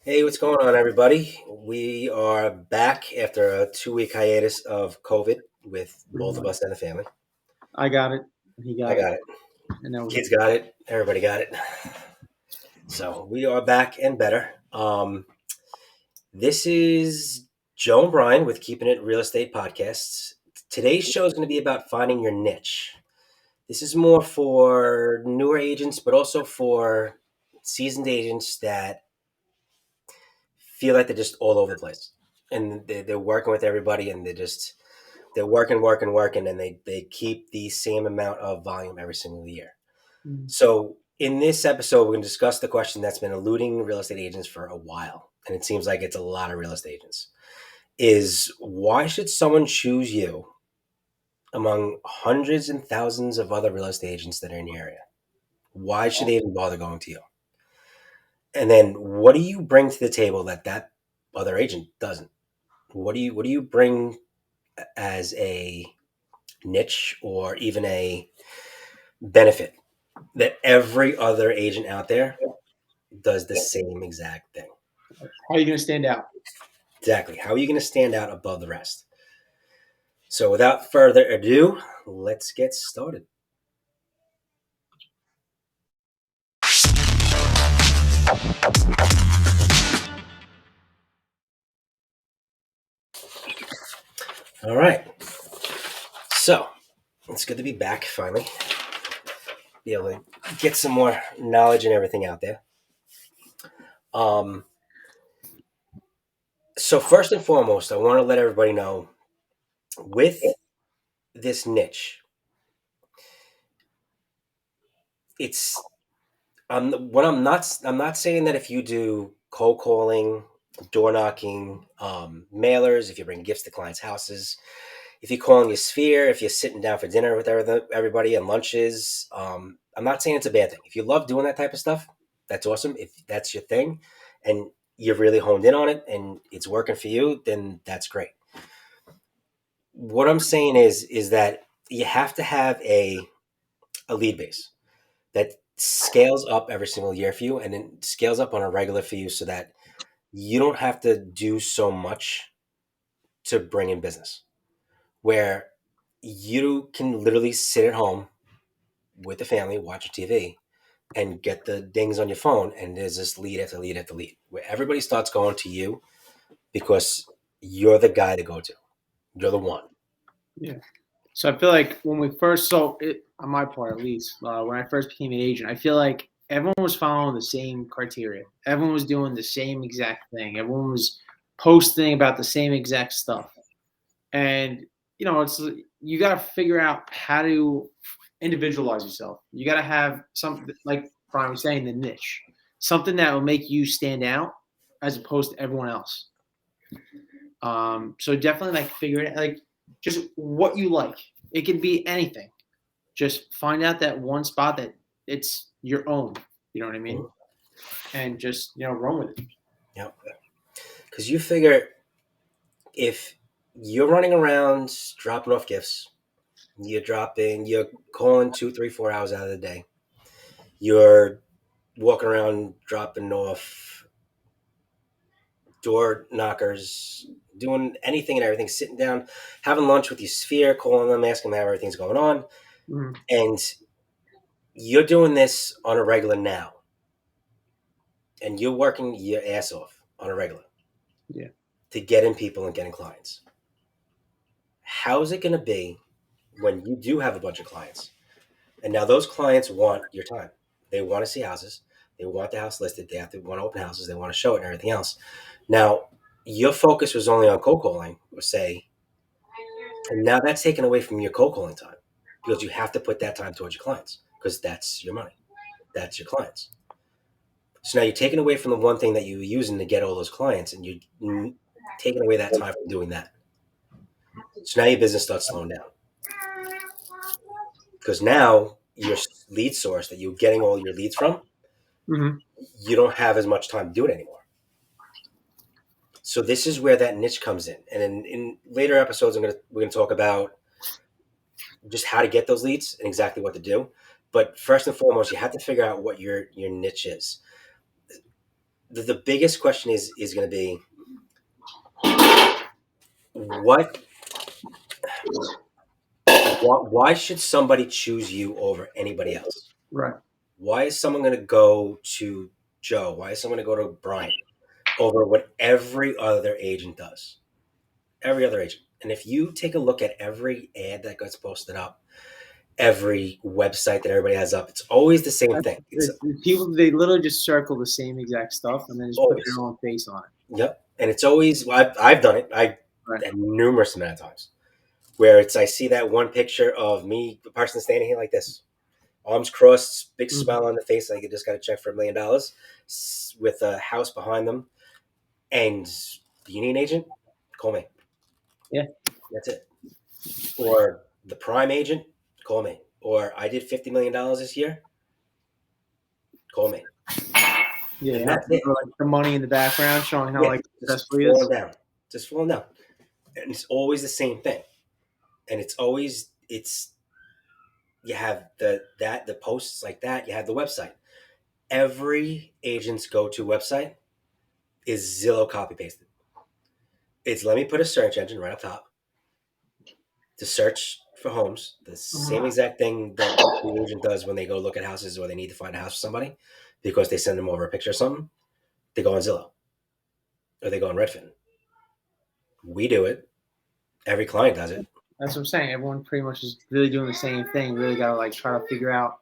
Hey, what's going on, everybody? We are back after a 2 week hiatus of COVID with Pretty both of much. us and the family. I got it. He I got it. got it. And that was Kids got it. Everybody got it. So we are back and better. This is Joe and Brian with Keeping It Real Estate Podcasts. Today's show is going to be about finding your niche. This is more for newer agents, but also for seasoned agents that feel like they're just all over the place. And they're working with everybody and they're working, and they keep the same amount of volume every single year. Mm. So in this episode, we're going to discuss the question that's been eluding real estate agents for a while, and it seems like it's a lot of real estate agents, is why should someone choose you among hundreds and thousands of other real estate agents that are in your area? Why should they even bother going to you? And then what do you bring to the table that other agent doesn't? What do you bring as a niche or even a benefit that every other agent out there does the same exact thing? How are you going to stand out? Exactly. How are you going to stand out above the rest? So without further ado, let's get started. All right. So it's good to be back finally. Be able to get some more knowledge and everything out there. So first and foremost, I want to let everybody know with this niche, it's I'm not saying that if you do cold calling, door knocking, mailers, if you bring gifts to clients' houses, if you're calling your sphere, if you're sitting down for dinner with everybody and lunches, I'm not saying it's a bad thing. If you love doing that type of stuff, that's awesome. If that's your thing, and you've really honed in on it and it's working for you, then that's great. What I'm saying is that you have to have a lead base that scales up every single year for you and then scales up on a regular for you so that you don't have to do so much to bring in business, where you can literally sit at home with the family watching TV and get the dings on your phone, and there's this lead after lead after lead where everybody starts going to you because you're the guy to go to. You're the one. Yeah. So I feel like when we first, so it, on my part at least, when I first became an agent, I feel like everyone was following the same criteria. Everyone was doing the same exact thing. Everyone was posting about the same exact stuff. And, it's you got to figure out how to individualize yourself. You got to have something, like Brian was saying, the niche, something that will make you stand out as opposed to everyone else. So definitely like figure it like just what you like. It can be anything. Just find out that one spot that it's your own. You know what I mean? Mhm. And just run with it. Yep. Because you figure if you're running around dropping off gifts, you're calling 2, 3, 4 hours out of the day. You're walking around dropping off door knockers, doing anything and everything, sitting down, having lunch with your sphere, calling them, asking them how everything's going on. Mm-hmm. And you're doing this on a regular now. And you're working your ass off on a regular Yeah. to get in people and getting clients. How's it going to be when you do have a bunch of clients? And now those clients want your time. They want to see houses. They want the house listed. They have to want to open houses. They want to show it and everything else. Now, your focus was only on cold calling, or say, and now that's taken away from your cold calling time because you have to put that time towards your clients because that's your money. That's your clients. So now you're taking away from the one thing that you were using to get all those clients, and you're taking away that time from doing that. So now your business starts slowing down because now your lead source that you're getting all your leads from, Mm-hmm. you don't have as much time to do it anymore. So this is where that niche comes in. And in later episodes, we're gonna talk about just how to get those leads and exactly what to do. But first and foremost, you have to figure out what your niche is. the biggest question is going to be what why should somebody choose you over anybody else? Right. Why is someone going to go to Joe? Why is someone going to go to Brian over what every other agent does? Every other agent. And if you take a look at every ad that gets posted up, every website that everybody has up, it's always the same thing. It's People, they literally just circle the same exact stuff and then just put their always, own face on it. yep. And it's always, well, I've done it. I Right. had numerous amount of times where I see that one picture of me, the person standing here like this, arms crossed, big smile on the face, like you just got a check for $1 million with a house behind them. And do you need an agent? Call me. Yeah. That's it. Or the prime agent, call me. Or I did $50 million this year, call me. Yeah. And that's it. Like the money in the background showing how Yeah, like just successful he falling is. down, just falling down, and it's always the same thing. And it's you have the posts like that. You have the website. Every agent's go-to website is Zillow copy pasted. It's let me put a search engine right up top to search for homes. The same exact thing that the agent does when they go look at houses or they need to find a house for somebody because they send them over a picture of something. They go on Zillow or they go on Redfin. We do it. Every client does it. That's what I'm saying. Everyone pretty much is really doing the same thing. Really got to like try to figure out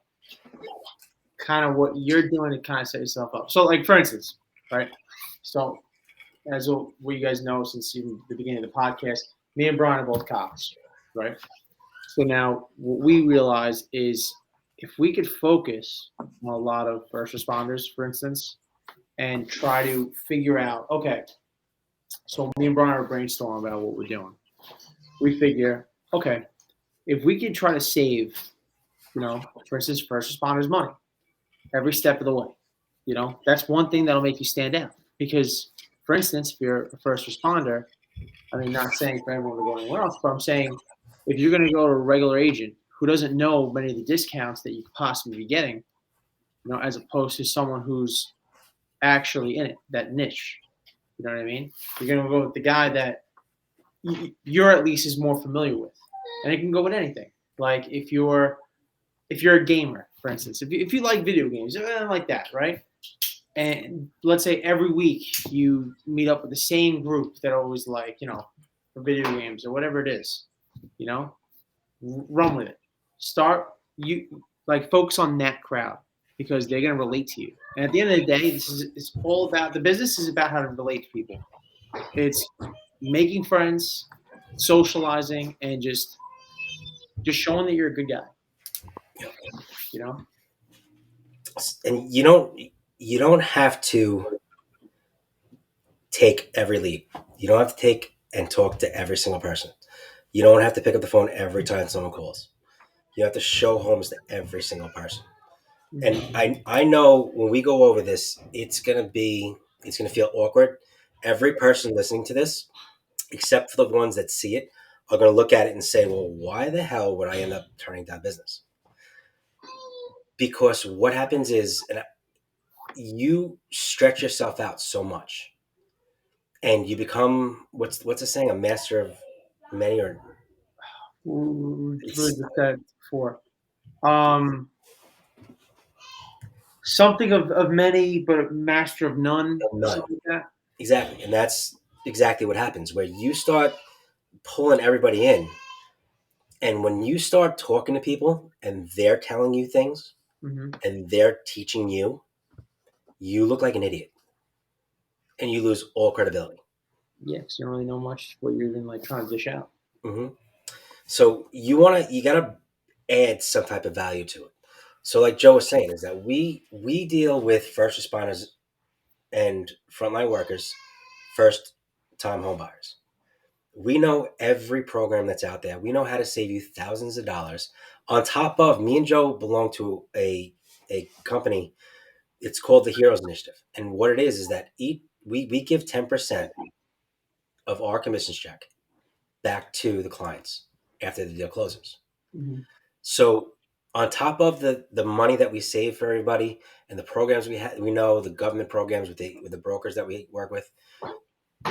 kind of what you're doing to kind of set yourself up. So, like for instance, right? So, as what you guys know since even the beginning of the podcast, me and Brian are both cops, right? So now what we realize is if we could focus on a lot of first responders, for instance, and try to figure out, okay, so me and Brian are brainstorming about what we're doing. We figure, okay, if we could try to save, for instance, first responders money every step of the way, that's one thing that'll make you stand out. Because, for instance, if you're a first responder, I mean, not saying for everyone to go anywhere else, but I'm saying if you're going to go to a regular agent who doesn't know many of the discounts that you could possibly be getting, as opposed to someone who's actually in it, that niche, you know what I mean? You're going to go with the guy that you're at least is more familiar with, and it can go with anything. Like if you're a gamer, for instance, if you like video games, like that, right? And let's say every week you meet up with the same group that always like, for video games or whatever it is, you know, run with it. Start you like focus on that crowd because they're gonna relate to you. And at the end of the day, this is it's all about the business is about how to relate to people. It's making friends, socializing, and just showing that you're a good guy. You know, And you don't have to take every lead. You don't have to take and talk to every single person. You don't have to pick up the phone every time someone calls. You have to show homes to every single person. And I know when we go over this, it's gonna feel awkward. Every person listening to this, except for the ones that see it, are gonna look at it and say, "Well, why the hell would I end up turning down business?" Because what happens is, and you stretch yourself out so much, and you become what's the saying? A master of many, or we it's just said before. Um, Something of many, but a master of none, none. something like that. Exactly, and that's exactly what happens where you start pulling everybody in, and when you start talking to people and they're telling you things Mm-hmm. and they're teaching you, you look like an idiot, and you lose all credibility. Yeah, because you don't really know much what you're even like trying to dish out. Hmm. So you gotta add some type of value to it. So like Joe was saying, is that we deal with first responders and frontline workers, first time home buyers. We know every program that's out there. We know how to save you thousands of dollars. On top of, me and Joe belong to a company. It's called the Heroes Initiative, and what it is that we give 10% of our commissions check back to the clients after the deal closes. Mm-hmm. So on top of the money that we save for everybody and the programs we know the government programs with the brokers that we work with,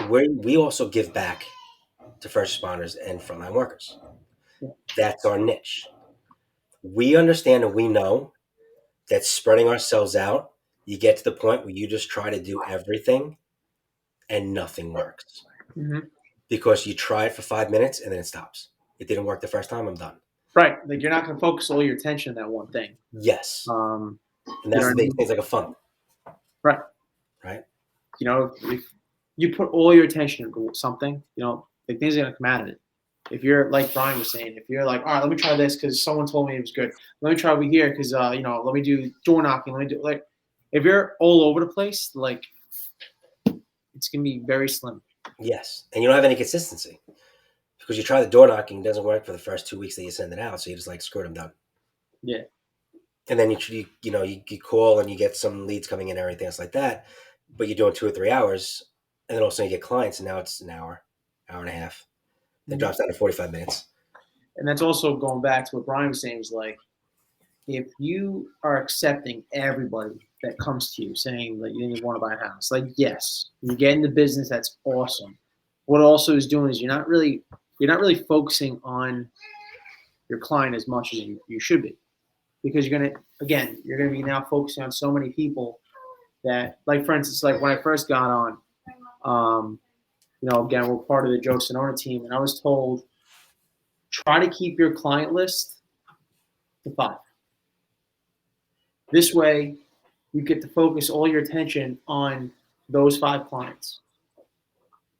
we also give back to first responders and frontline workers. Yeah. That's our niche. We understand and we know that spreading ourselves out, you get to the point where you just try to do everything and nothing works Hmm. because you try it for 5 minutes and then it stops. It didn't work the first time. I'm done. Right. Like you're not going to focus all your attention on that one thing. Yes, Um, and you that's know the what I big mean? things like a funnel, Right. right? You know, if you put all your attention into something, like things are going to come out of it. If you're like Brian was saying, if you're like, all right, let me try this because someone told me it was good. Let me try over here because let me do door knocking. Let me do like, if you're all over the place, like it's gonna be very slim. Yes, and you don't have any consistency because you try the door knocking, it doesn't work for the first 2 weeks that you send it out, so you just like screw it, I'm done. Yeah. And then you call and you get some leads coming in and everything else like that, but you're doing 2 or 3 hours, and then all of a sudden you get clients, and now it's an hour, hour and a half, then Mhm. drops down to 45 minutes. And that's also going back to what Brian was saying is like, if you are accepting everybody that comes to you saying that you want to buy a house, like yes, you get into business, that's awesome. What also is doing is you're not really focusing on your client as much as you should be. Because you're gonna be now focusing on so many people that like for instance, like when I first got on, um, again, we're part of the Joe Sonona team, and I was told try to keep your client list to 5. This way, you get to focus all your attention on those 5 clients.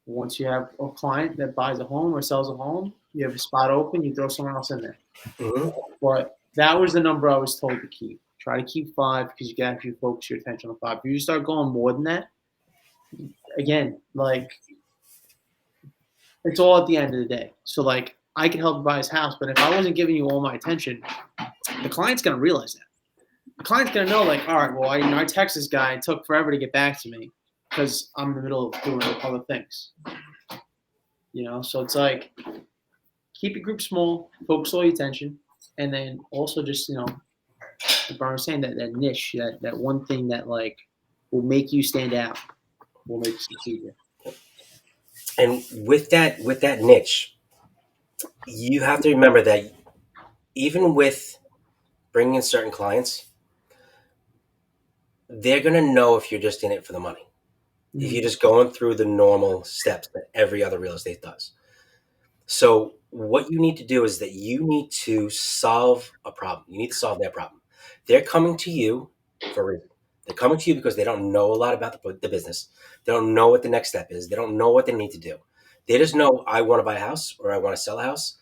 Once you have a client that buys a home or sells a home, you have a spot open, you throw someone else in there. Hmm. But that was the number I was told to keep. Try to keep 5 because you can actually focus your attention on 5. If you start going more than that, again, like it's all at the end of the day. So like I can help you buy his house, but if I wasn't giving you all my attention, the client's gonna realize that. The client's gonna know, like, all right, well, I text this guy, it took forever to get back to me because I'm in the middle of doing other things. So it's like keep your group small, focus all your attention, and then also just like Brian was saying, that niche, that one thing that like will make you stand out, will make you succeed here. And with that niche, you have to remember that even with bringing in certain clients, they're gonna know if you're just in it for the money. If you're Mm-hmm. just going through the normal steps that every other real estate does. So what you need to do is that you need to solve a problem. You need to solve their problem. They're coming to you for a reason. They're coming to you because they don't know a lot about the business. They don't know what the next step is. They don't know what they need to do. They just know I want to buy a house or I want to sell a house,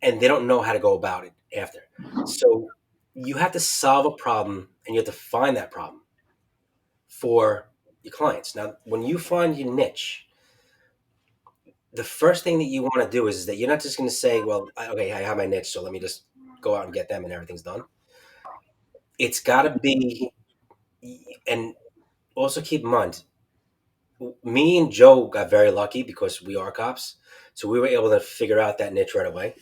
and they don't know how to go about it after. So you have to solve a problem and you have to find that problem for your clients. Now, when you find your niche, the first thing that you want to do is that you're not just going to say, well, okay, I have my niche, so let me just go out and get them and everything's done. It's got to be, and also keep in mind, me and Joe got very lucky because we are cops. So we were able to figure out that niche right away.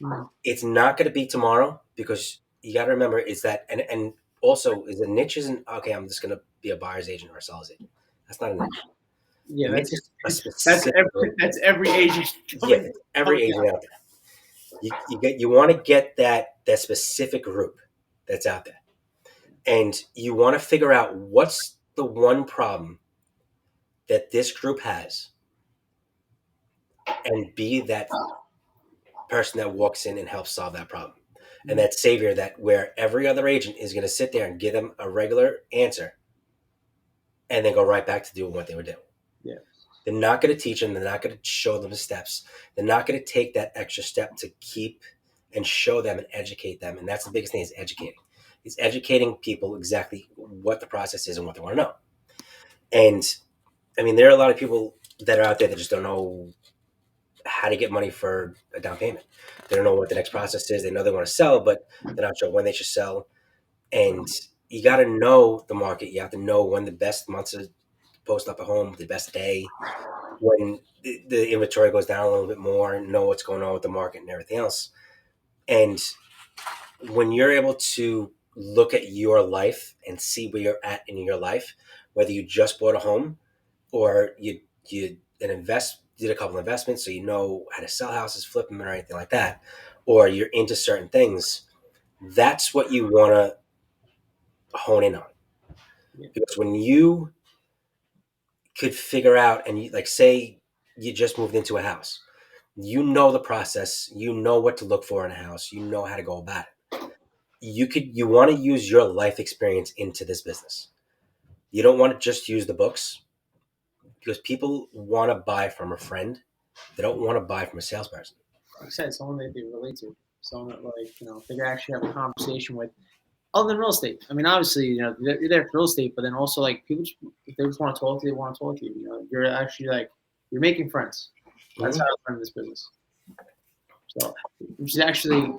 Mm-hmm. It's not going to be tomorrow because you got to remember is that, and also is the niche isn't, okay, I'm just going to be a buyer's agent or a seller's agent. That's not a niche. Yeah, A niche that's is a that's specific every group. that's every agent Yeah, coming it's every coming agent out. out there. You want to get that specific group that's out there, and you want to figure out what's the one problem that this group has, and be that person that walks in and helps solve that problem, and that savior that where every other agent is going to sit there and give them a regular answer, and then go right back to doing what they were doing. Yeah. They're not going to teach them. They're not going to show them the steps. They're not going to take that extra step to keep and show them and educate them. And that's the biggest thing is educating. It's educating people exactly what the process is and what they want to know. And I mean, there are a lot of people that are out there that just don't know how to get money for a down payment. They don't know what the next process is. They know they want to sell, but they're not sure when they should sell. And you got to know the market. You have to know when the best months to post up a home, the best day, when the inventory goes down a little bit more and know what's going on with the market and everything else. And when you're able to look at your life and see where you're at in your life, whether you just bought a home or you did a couple investments, so you know how to sell houses, flip them, or anything like that, or you're into certain things, that's what you want to hone in on. Yeah. Because when you could figure out, and you, like, say you just moved into a house, you know the process, you know what to look for in a house, you know how to go about it. You want to use your life experience into this business. You don't want to just use the books, because people want to buy from a friend. They don't want to buy from a salesperson. Like I said, someone that they relate to, someone that they can actually have a conversation with, other than real estate. I mean, obviously, you're there for real estate, but then also like people, if they just want to talk to you, they want to talk to you. You're actually like you're making friends. That's Hmm. how I learned this business. So, which is actually,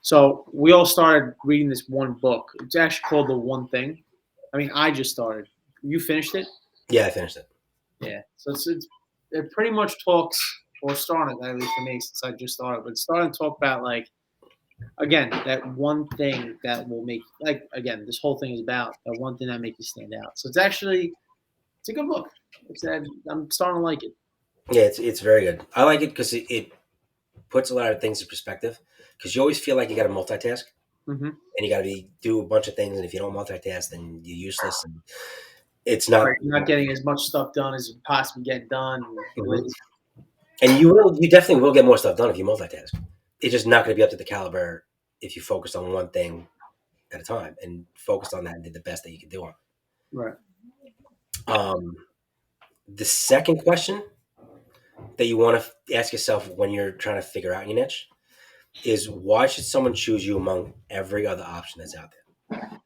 so we all started reading this one book. It's actually called The One Thing. I mean, I just started. You finished it? Yeah, I finished it. Yeah. So it pretty much talks, or started, at least for me, since I just started, but it's starting to talk about like, again, that one thing that will make, like, again, this whole thing is about that one thing that makes you stand out. So it's a good book. I'm starting to like it. Yeah, it's very good. I like it because it puts a lot of things in perspective. Because you always feel like you got to multitask Hmm. and you got to be do a bunch of things, and if you don't multitask, then you're useless. And it's not. Right. You're not getting as much stuff done as you possibly get done. Mhm. And you definitely will get more stuff done if you multitask. It's just not going to be up to the caliber if you focus on one thing at a time and focused on that and did the best that you could do on Right. it. The second question that you want to ask yourself when you're trying to figure out your niche is, why should someone choose you among every other option that's out there?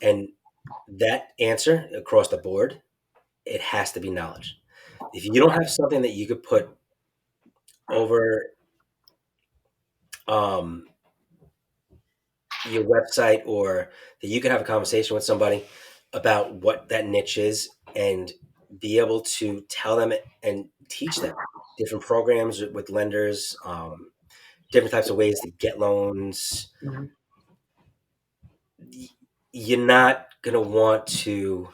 And that answer across the board, it has to be knowledge. If you don't have something that you could put over um, your website, or that you could have a conversation with somebody about what that niche is and be able to tell them and teach them different programs with lenders, different types of ways to get loans, Hmm. you're not going to want to,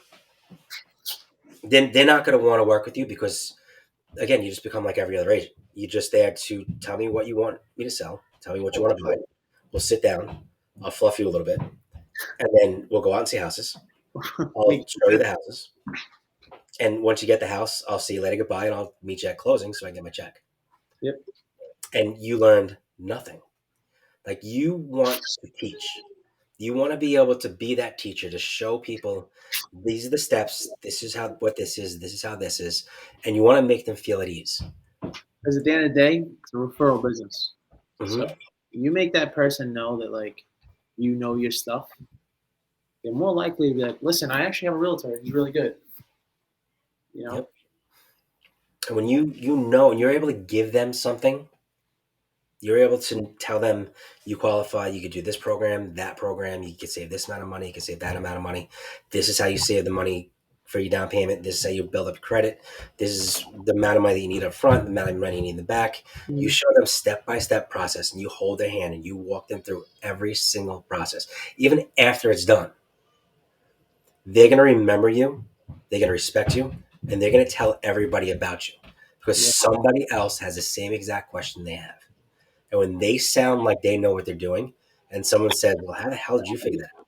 then they're not going to want to work with you, because again, you just become like every other agent. You're just there to tell me what you want me to sell, tell me what you want to buy. We'll sit down, I'll fluff you a little bit, and then we'll go out and see houses. I'll Make show you the houses. And once you get the house, I'll see you later, goodbye, and I'll meet you at closing so I can get my check. Yep. And you learned nothing. Like, you want to teach. You want to be able to be that teacher to show people these are the steps, this is how what this is how this is, and you want to make them feel at ease. Because at the end of the day, it's a referral business. So Hmm. you make that person know that like you know your stuff. They're more likely to be like, listen, I actually have a realtor. He's really good. You know. Yep. And when you know and you're able to give them something, you're able to tell them you qualify, you could do this program, that program, you could save this amount of money, you could save that amount of money. This is how you save the money for your down payment. This is how you build up credit. This is the amount of money that you need up front, the amount of money you need in the back. You Mhm. show them step by step process, and you hold their hand and you walk them through every single process. Even after it's done, they're going to remember you, they're going to respect you, and they're going to tell everybody about you, because Yeah. somebody else has the same exact question they have. And when they sound like they know what they're doing, and someone says, "Well, how the hell did you figure that?"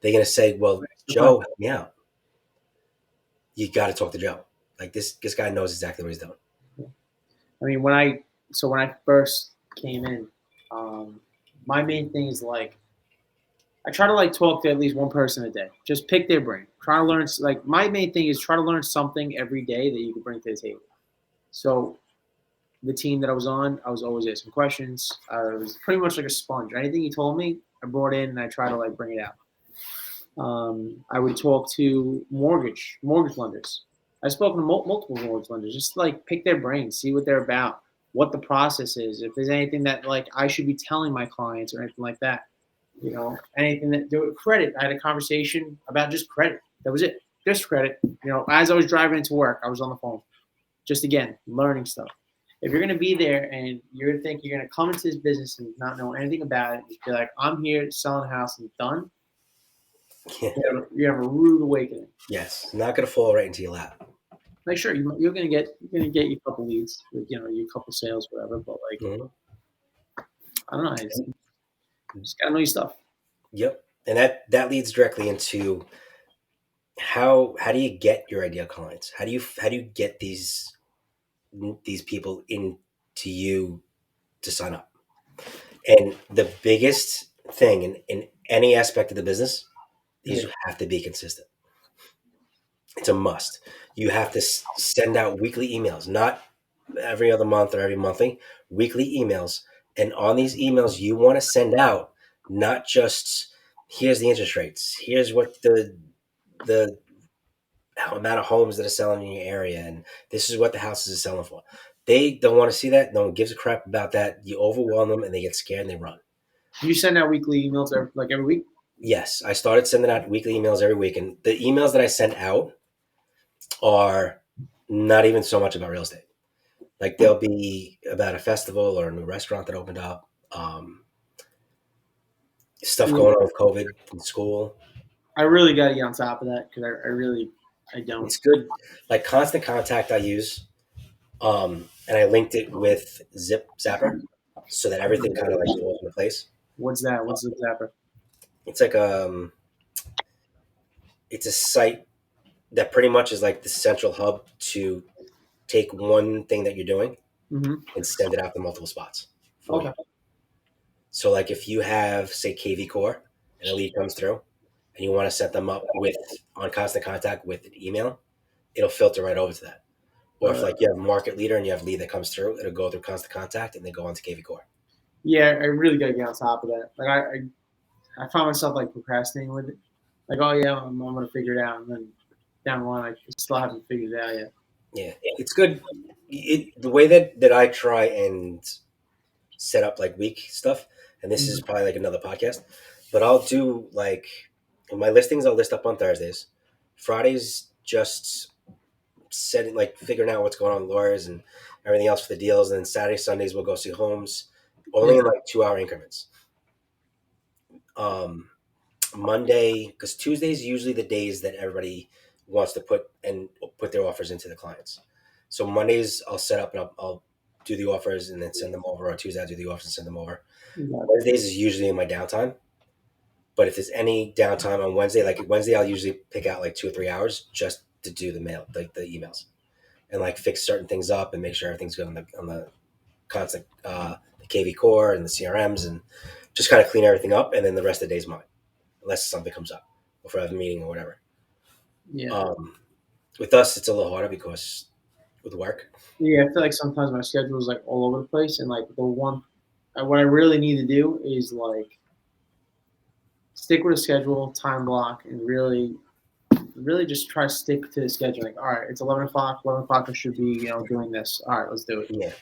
They're going to say, "Well, It's the Joe question. helped me out." You got to talk to Joe. Like, this guy knows exactly what he's doing. I mean, when I first came in, um, my main thing is like I try to like talk to at least one person a day. Just pick their brain. Try to learn. Like my main thing is try to learn something every day that you can bring to the table. So the team that I was on, I was always asking questions. I was pretty much like a sponge. Anything he told me, I brought in and I try to like bring it out. I would talk to mortgage lenders. I've spoken to multiple mortgage lenders, just to, like pick their brains, see what they're about, what the process is, if there's anything that like I should be telling my clients or anything like that. Anything that do with credit. I had a conversation about just credit. That was it, just credit. As I was driving into work, I was on the phone, just again learning stuff. If you're going to be there and you think you're going to come into this business and not know anything about it, just be like, I'm here selling a house and done, Yeah. you have a rude awakening. Yes. Not gonna fall right into your lap. Like, sure, you're going to get your couple leads, like, your couple sales, whatever. But like, Mhm. I don't know, it's just got to know your stuff. Yep. And that leads directly into how do you get your ideal clients? How do you get these people into you to sign up? And the biggest thing in any aspect of the business is Yeah. you have to be consistent. It's a must. You have to send out weekly emails, not every other month or every monthly, weekly emails. And on these emails, you want to send out not just here's the interest rates, here's what the amount of homes that are selling in your area, and this is what the houses are selling for. They don't want to see that. No one gives a crap about that. You overwhelm them, and they get scared and they run. You send out weekly emails every week. Yes, I started sending out weekly emails every week, and the emails that I send out are not even so much about real estate. Like they'll be about a festival or a new restaurant that opened up, stuff Yeah. going on with COVID in school. I really got to get on top of that because I don't. It's good. Like Constant Contact, I use, and I linked it with Zip Zapper so that everything kind of like falls into place. What's that? What's the zapper? It's like it's a site that pretty much is like the central hub to take one thing that you're doing Mm-hmm. and send it out to multiple spots for you. Okay. So like if you have say KV Core and a lead comes through and you want to set them up with on Constant Contact with an email, it'll filter right over to that. Or if like you have market leader and you have lead that comes through, it'll go through Constant Contact and then go on to KV Core. Yeah, I really got to get on top of that. Like I find myself like procrastinating with it. Like, oh yeah, I'm gonna figure it out, and then down the line, I still haven't figured it out yet. Yeah, it's good. The way that I try and set up like week stuff, and this is Mhm. probably like another podcast, but I'll do like my listings. I'll list up on Thursdays. Fridays just setting like figuring out what's going on with lawyers and everything else for the deals, and then Saturday Sundays we'll go see homes, only Yeah, in like 2 hour increments. Um, Monday, because Tuesdays usually the days that everybody wants to put their offers into the clients. So Mondays I'll set up and I'll do the offers and then send them over. On Tuesday I'll do the offers and send them over. yeah, Wednesdays is usually in my downtime. But if there's any downtime on Wednesday, like Wednesday, I'll usually pick out like 2 or 3 hours just to do the mail, like the emails, and like fix certain things up and make sure everything's good on the constant the KV core and the CRMs and just kind of clean everything up. And then the rest of the day's mine, unless something comes up or if I have a meeting or whatever. yeah. With us, it's a little harder because with work. Yeah, I feel like sometimes my schedule is like all over the place, and like what I really need to do is like stick with a schedule, time block, and really just try to stick to the schedule. Like, all right, it's 11 o'clock. 11 o'clock, I should be doing this. All right, let's do it. Yeah,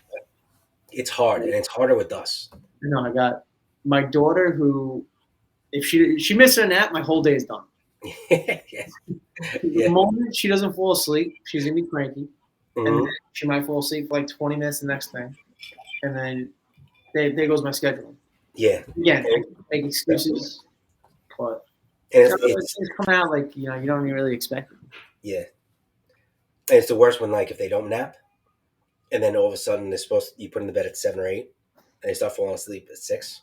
it's hard, and it's harder with us. I got my daughter who, if she misses a nap, my whole day is done. Yeah, The yeah. moment she doesn't fall asleep, she's gonna be cranky, and then Hmm. she might fall asleep for like 20 minutes the next thing, and then there goes my schedule. Yeah, Again, I and, can make excuses, but and those things come out like you don't even really expect it. yeah, and it's the worst when like if they don't nap and then all of a sudden they're supposed you put in the bed at 7 or 8 and they start falling asleep at 6,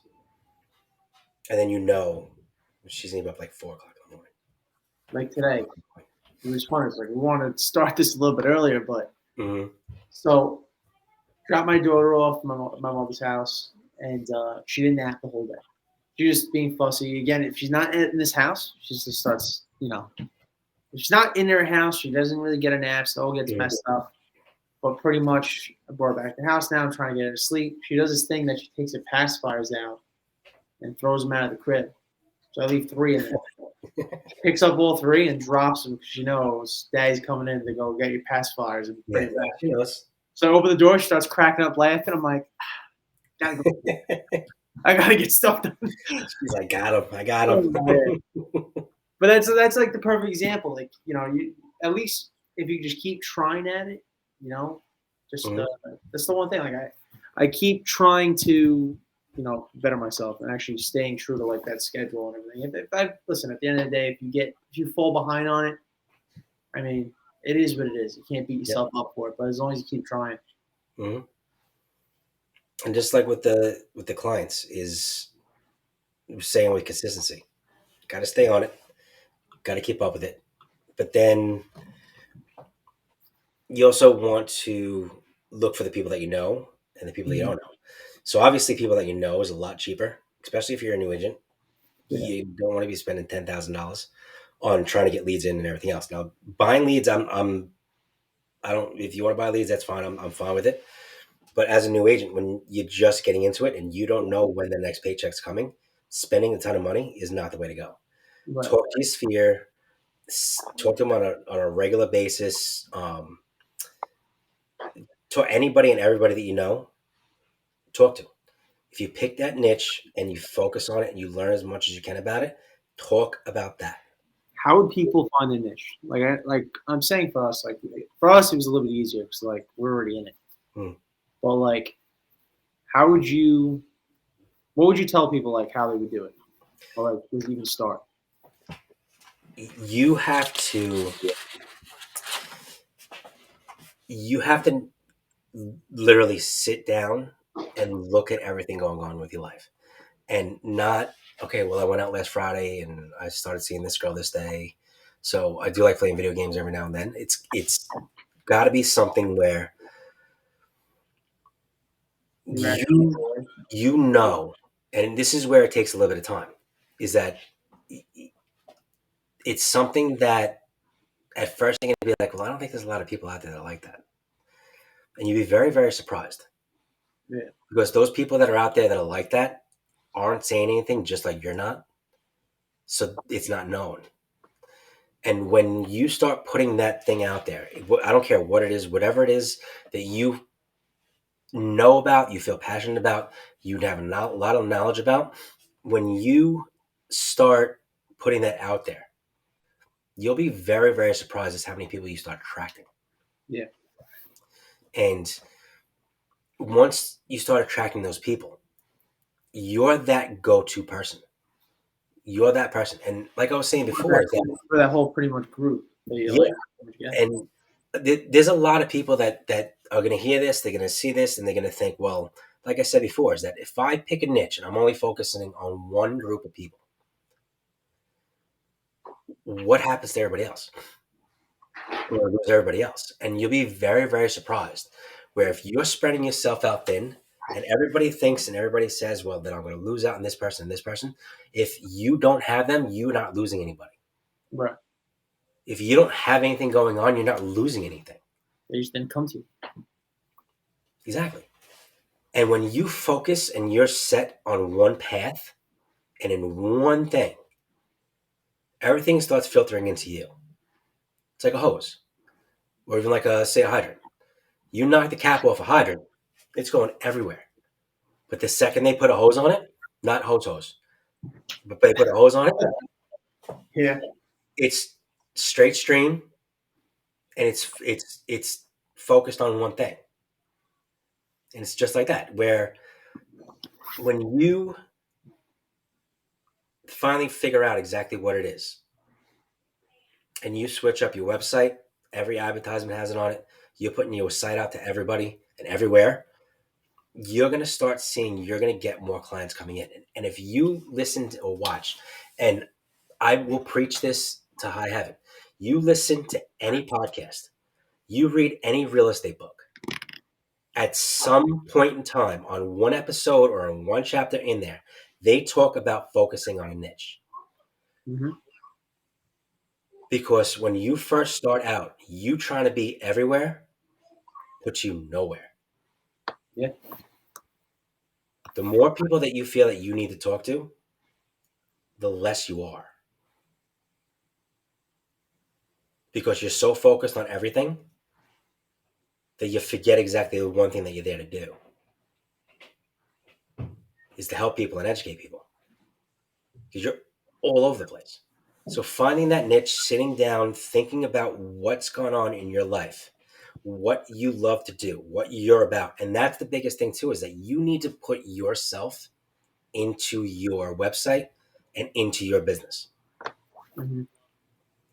and then she's gonna be up like 4 o'clock in the morning. Like today, it was fun. It's like we wanted to start this a little bit earlier, but Hmm. so dropped my daughter off at my mother's house, and she didn't nap the whole day. She was just being fussy. Again, if she's not in this house, she just starts, if she's not in her house, she doesn't really get a nap. So it all gets Hmm. messed up. But pretty much, I brought her back to the house now. I'm trying to get her to sleep. She does this thing that she takes her pacifiers out and throws them out of the crib. So I leave 3 in there. She picks up all 3 and drops them because she knows Daddy's coming in to go get your pacifiers and bring Yeah, it back. she knows. So I open the door. She starts cracking up laughing. I'm like, gotta go. I gotta get stuff done. She's like, got him. I got Oh, him. man. But that's like the perfect example. Like you at least if you just keep trying at it, you know, Just Mhm. that's the one thing. Like I keep trying to better myself and actually staying true to like that schedule and everything. If I listen, at the end of the day, if you fall behind on it, I mean, it is what it is. You can't beat Yep. yourself up for it. But as long as you keep trying, Mhm. And just like with the clients is saying with consistency, got to stay on it, got to keep up with it. But then you also want to look for the people that you know and the people that you Mhm. don't know. So obviously, people that you know is a lot cheaper, especially if you're a new agent. Yeah, You don't want to be spending $10,000 on trying to get leads in and everything else. Now, buying leads, I don't. If you want to buy leads, that's fine. I'm fine with it. But as a new agent, when you're just getting into it and you don't know when the next paycheck's coming, spending a ton of money is not the way to go. right. Talk to your sphere, talk to them on a regular basis. To anybody and everybody that you know, talk to. If you pick that niche and you focus on it and you learn as much as you can about it, talk about that. How would people find a niche? Like I'm saying for us, like for us, it was a little bit easier because like we're already in it. Hmm. But like, how would you? What would you tell people like how they would do it, or like just even start? You have to you have to literally sit down and look at everything going on with your life and not, okay, well, I went out last Friday and I started seeing this girl this day, so I do like playing video games every now and then. It's got to be something where You're actually you you know, and this is where it takes a little bit of time, is that it's something that at first you're gonna be like, well, I don't think there's a lot of people out there that like that, and you'd be very, very surprised yeah, because those people that are out there that are like that aren't saying anything, just like you're not, so it's not known. And when you start putting that thing out there, I don't care what it is, whatever it is that you know about, you feel passionate about, you have a lot of knowledge about, when you start putting that out there, you'll be very, very surprised as how many people you start attracting. yeah. And once you start attracting those people, you're that go-to person. You're that person. And like I was saying before, is that For that whole pretty much group that you yeah, like. Yeah, and there's a lot of people that are going to hear this, they're going to see this, and they're going to think, well, like I said before, is that if I pick a niche and I'm only focusing on one group of people, what happens to everybody else? We're going to lose everybody else, and you'll be very, very surprised. Where if you're spreading yourself out thin, and everybody thinks and everybody says, well, then I'm going to lose out on this person and this person. If you don't have them, you're not losing anybody. right. If you don't have anything going on, you're not losing anything. They just didn't come to you. Exactly. And when you focus and you're set on one path and in one thing, everything starts filtering into you. It's like a hose, or even like say a hydrant. You knock the cap off a hydrant, it's going everywhere. But the second they put a hose on it, not hose, but they put a hose on it, Yeah. it's straight stream and it's focused on one thing. And it's just like that, where when you finally figure out exactly what it is, and you switch up your website, every advertisement has it on it. You're putting your site out to everybody and everywhere. You're going to start seeing, you're going to get more clients coming in. And if you listen to, or watch, and I will preach this to high heaven, you listen to any podcast, you read any real estate book, at some point in time on one episode or in one chapter in there, they talk about focusing on a niche. Hmm. Because when you first start out, you trying to be everywhere puts you nowhere. Yeah. The more people that you feel that you need to talk to, the less you are. Because you're so focused on everything that you forget exactly the one thing that you're there to do, is to help people and educate people. Because you're all over the place. So finding that niche, sitting down, thinking about what's going on in your life, what you love to do, what you're about. And that's the biggest thing too, is that you need to put yourself into your website and into your business. Mm-hmm.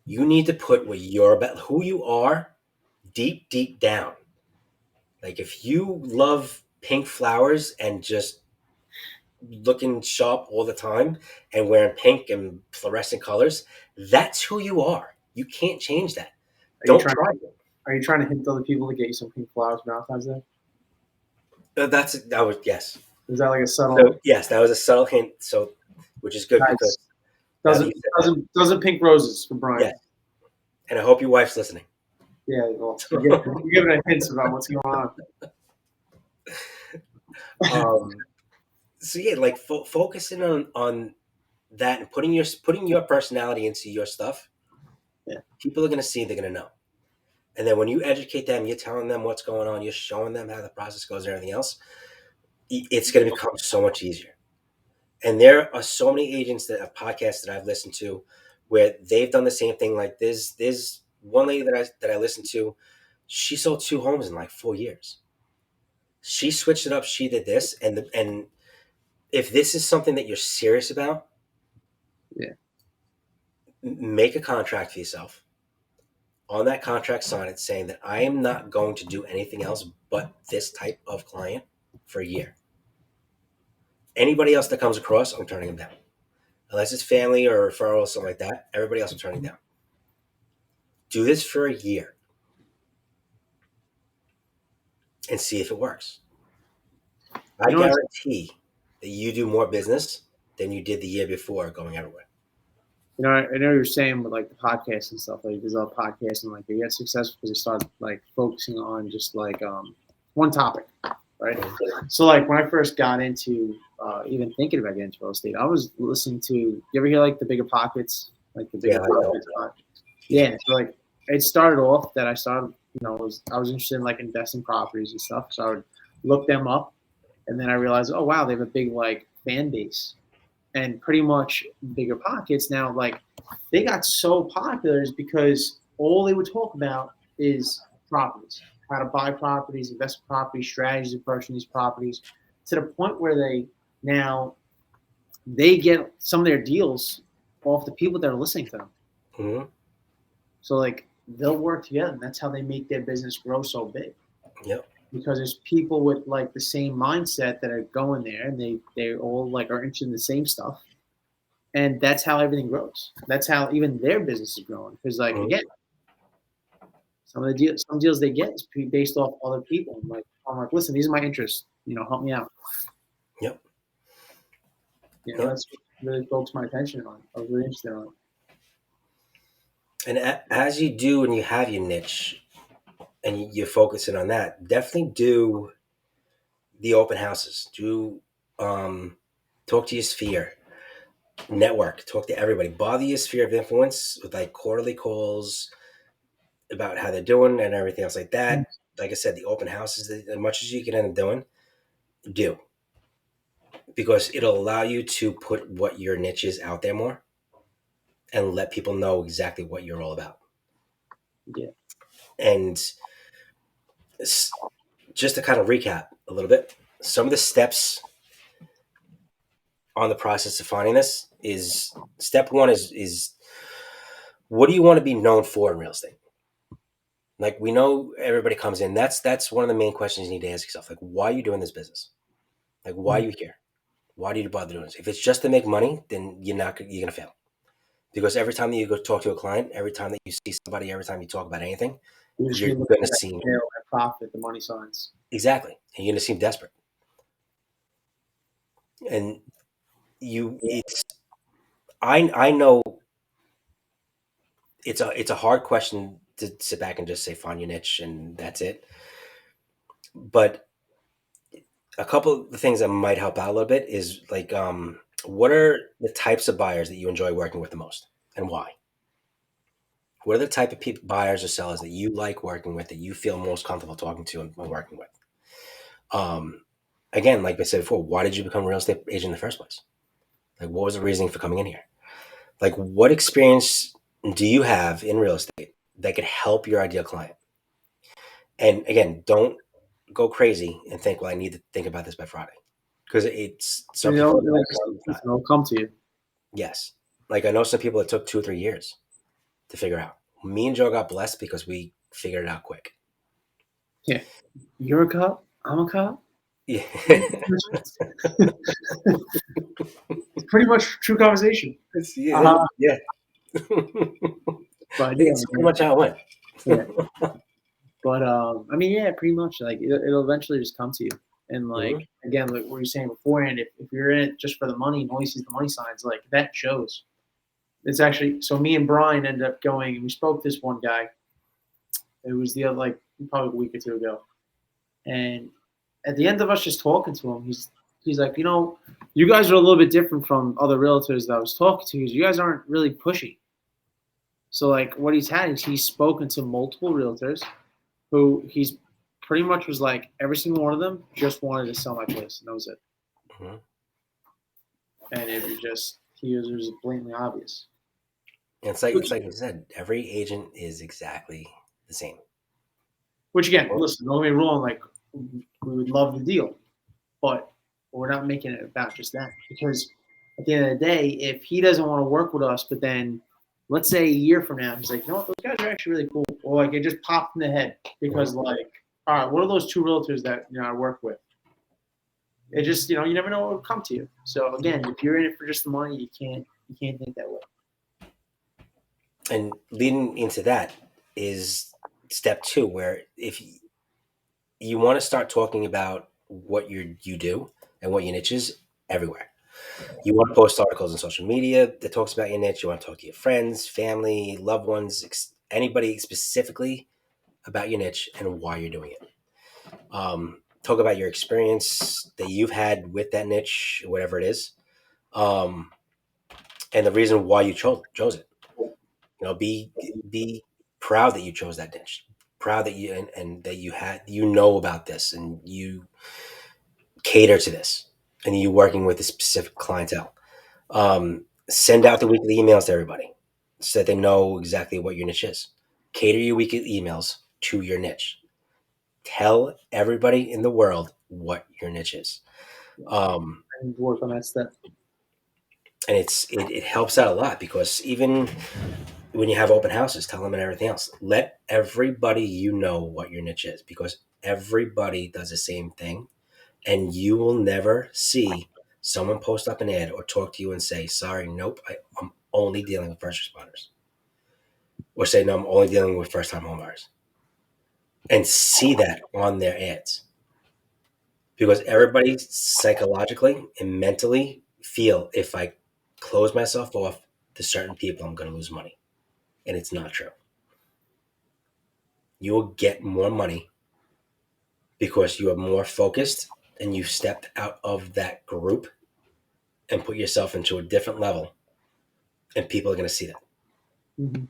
You need to put what you're about, who you are, deep, deep down. Like if you love pink flowers and just looking sharp all the time and wearing pink and fluorescent colors, that's who you are. You can't change that. Are you Don't trying? try it. Are you trying to hint to other people to get you some pink flowers for Valentine's Day? That was yes. Is that like a So subtle? yes, that was a subtle hint. So, which is good because Nice. now that Doesn't you said that, doesn't pink roses for Brian? yes. And I hope your wife's listening. Yeah. Well, you're giving her hints about what's going on. um, so yeah, like focusing on that and putting your personality into your stuff. Yeah. People are gonna see. They're gonna know. And then when you educate them, you're telling them what's going on. You're showing them how the process goes and everything else. It's going to become so much easier. And there are so many agents that have podcasts that I've listened to where they've done the same thing. Like there's one lady that I listened to. She sold 2 homes in like 4 years. She switched it up. She did this, and if this is something that you're serious about, Yeah. make a contract for yourself. On that contract, sign it saying that I am not going to do anything else but this type of client for a year. Anybody else that comes across, I'm turning them down. Unless it's family or referral or something like that, everybody else I'm turning down. Do this for a year and see if it works. I You know what's guarantee that you do more business than you did the year before going everywhere. I know you're saying with like the podcast and stuff, like there's a podcast and like they get successful because they start like focusing on just like one topic, right? So like when I first got into even thinking about getting into real estate, I was listening to. You ever hear like the Bigger Pockets, like the Bigger Yeah, I know. Pockets? Yeah. So like it started off that I started, I was interested in like investing properties and stuff, so I would look them up, and then I realized, oh wow, they have a big like fan base and pretty much Bigger Pockets now, like they got so popular is because all they would talk about is properties, how to buy properties, invest properties, strategies of purchasing these properties, to the point where they get some of their deals off the people that are listening to them. Mm-hmm. So like they'll work together, and that's how they make their business grow so big. Yep. Because there's people with like the same mindset that are going there, and they all like are interested in the same stuff, and that's how everything grows. That's how even their business is growing. Because like Mm-hmm. again, some deals they get is based off other people. I'm like, listen, these are my interests. Help me out. Yep. Yep. That's what really focused my attention on. I was really interested in. And as you do and you have your niche and you're focusing on that, definitely do the open houses. Do talk to your sphere, network, talk to everybody. Bother your sphere of influence with like quarterly calls about how they're doing and everything else like that. Like I said, the open houses, as much as you can end up doing, do, because it'll allow you to put what your niche is out there more and let people know exactly what you're all about. Yeah. And just to kind of recap a little bit, some of the steps on the process of finding this is step one is what do you want to be known for in real estate? Like we know everybody comes in. That's one of the main questions you need to ask yourself. Like, why are you doing this business? Like, why are you here? Why do you bother doing this? If it's just to make money, then you're gonna fail. Because every time that you go talk to a client, every time that you see somebody, every time you talk about anything, You're just you're gonna look gonna at that seem scale, that profit, the money signs. exactly, and you're gonna seem desperate. And it's I know it's a hard question to sit back and just say find your niche and that's it. But a couple of the things that might help out a little bit is like what are the types of buyers that you enjoy working with the most and why? What are the type of buyers or sellers that you like working with that you feel most comfortable talking to and working with? Um, Again, like I said before, why did you become a real estate agent in the first place? Like, what was the reasoning for coming in here? Like, what experience do you have in real estate that could help your ideal client? And again, don't go crazy and think, well, I need to think about this by Friday. Because it's some people are like, some not. It'll come to you. Yes. Like I know some people it took 2 or 3 years to figure out. Me and Joe got blessed because we figured it out quick. Yeah. You're a cop. I'm a cop. Yeah. It's pretty much true conversation. Yeah. Yeah. But yeah, It's pretty much how it went. yeah. But I mean, yeah, pretty much. Like it'll eventually just come to you. And like Mhm. again, like what you were saying beforehand, if you're in it just for the money and only sees the money signs, like that shows. It's actually so. Me and Brian ended up going, and we spoke to this one guy. It was the other like probably a week or two ago, and at the end of us just talking to him, he's like, you guys are a little bit different from other realtors that I was talking to because you guys aren't really pushy. So like what he's had is he's spoken to multiple realtors who he's pretty much was like every single one of them just wanted to sell my place and that was it. Mhm. And it was blatantly obvious. And it's like you said, every agent is exactly the same. Which again, listen, don't get me wrong, like we would love the deal, but we're not making it about just that because at the end of the day, if he doesn't want to work with us, but then let's say a year from now, he's like, those guys are actually really cool, or like it just popped in the head because Mhm. like, all right, what are those two realtors that I work with? It just you never know what will come to you. So again, if you're in it for just the money, you can't think that way. And leading into that is step two, where if you want to start talking about what you do and what your niche is everywhere. You want to post articles on social media that talks about your niche. You want to talk to your friends, family, loved ones, anybody specifically about your niche and why you're doing it. Talk about your experience that you've had with that niche, whatever it is, um, and the reason why you chose it. Be proud that you chose that niche. Proud that you and that you know about this and you cater to this and you working with a specific clientele. Send out the weekly emails to everybody so that they know exactly what your niche is. Cater your weekly emails to your niche. Tell everybody in the world what your niche is. Um, And work on that step. and it helps out a lot because even when you have open houses, tell them and everything else. Let everybody what your niche is because everybody does the same thing, and you will never see someone post up an ad or talk to you and say, "Sorry, nope, I'm only dealing with first responders," or say, "No, I'm only dealing with first time homebuyers," and see that on their ads because everybody psychologically and mentally feel if I close myself off to certain people, I'm going to lose money, and it's not true. You will get more money because you are more focused and you've stepped out of that group and put yourself into a different level, and people are going to see that. Mm-hmm.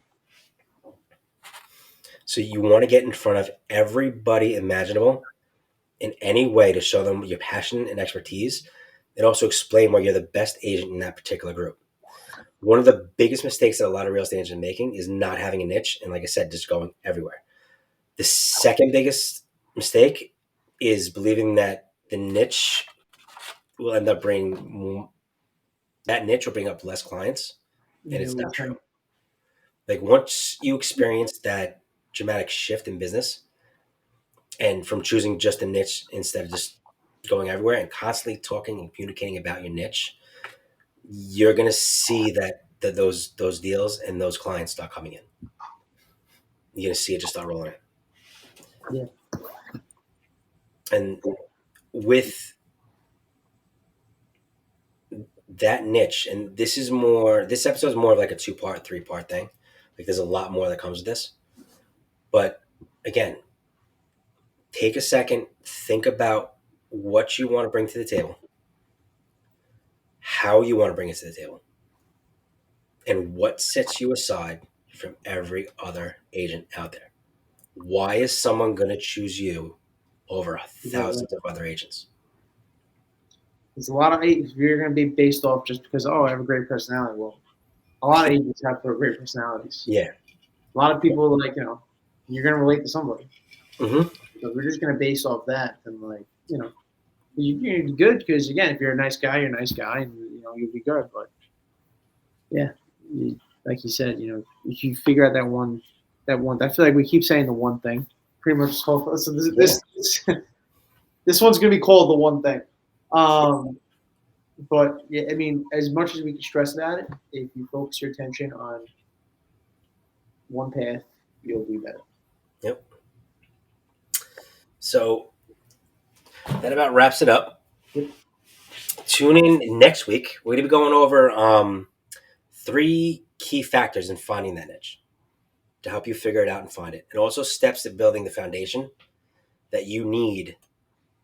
So you want to get in front of everybody imaginable in any way to show them your passion and expertise, and also explain why you're the best agent in that particular group. One of the biggest mistakes that a lot of real estate agents are making is not having a niche, and like I said, just going everywhere. The second biggest mistake is believing that the niche will end up bringing that niche will bring up less clients, and Yeah, it's not true. listen, Like once you experience that dramatic shift in business, and from choosing just a niche instead of just going everywhere and constantly talking and communicating about your niche, you're gonna see that those deals and those clients start coming in. You're gonna see it just start rolling yeah, in. And with that niche, and this episode is more of like a two-part, three-part thing. Like there's a lot more that comes with this. But again, take a second, think about what you want to bring to the table, how you want to bring it to the table, and what sets you aside from every other agent out there. Why is someone going to choose you over exactly. thousands of other agents? There's a lot of agents you're going to be based off just because I have a great personality. Well, a lot of agents have great personalities. Yeah. A lot of people like you're going to relate to somebody. Mm-hmm. Because we're just gonna base off that, and like you're good because again, if you're a nice guy, you're a nice guy, and you'll be good. But yeah, like you said, if you figure out that one, I feel like we keep saying the one thing. Pretty much. So Yeah. this one's gonna be called the one thing. Um, but yeah, I mean, as much as we can stress about it, if you focus your attention on one path, you'll do better. Yep. So that about wraps it up. Yep. Tune in next week. We're gonna be going over 3 key factors in finding that niche to help you figure it out and find it, and also steps to building the foundation that you need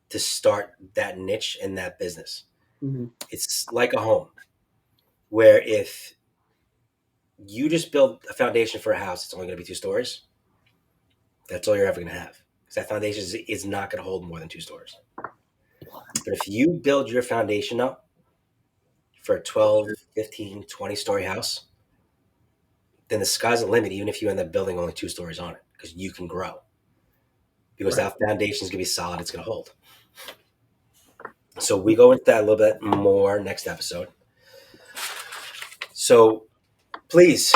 to start that niche in that business. Mm-hmm. It's like a home where if you just build a foundation for a house, it's only going to be 2 stories. That's all you're ever going to have because that foundation is not going to hold more than 2 stories. But if you build your foundation up for a 12, 15, 20 story house, then the sky's the limit, even if you end up building only 2 stories on it because you can grow because Right. that foundation is going to be solid. It's going to hold. So we go into that a little bit more next episode. So please,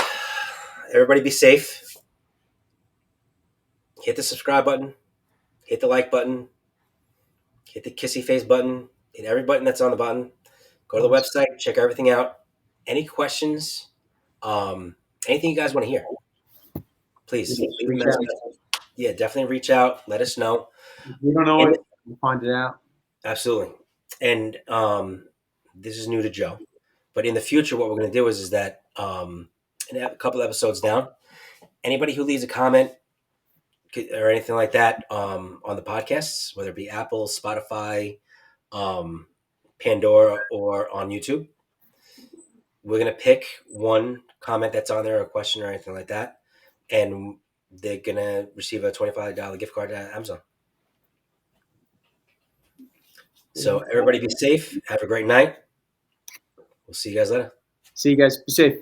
everybody be safe. Hit the subscribe button, hit the like button, hit the kissy face button, hit every button that's on the button. Go to the Awesome. website, check everything out. Any questions, anything you guys want to hear, please Just leave a reach message. out. Yeah, definitely reach out. Let us know. If we don't know And it, we'll find it out. absolutely. And this is new to Joe, but in the future, what we're going to do is that in a couple episodes down, anybody who leaves a comment or anything like that on the podcasts, whether it be Apple, Spotify, um, Pandora, or on YouTube, we're gonna pick one comment that's on there, or a question or anything like that, and they're gonna receive a $25 gift card to Amazon. So everybody be safe. Have a great night. We'll see you guys later. See you guys. Be safe.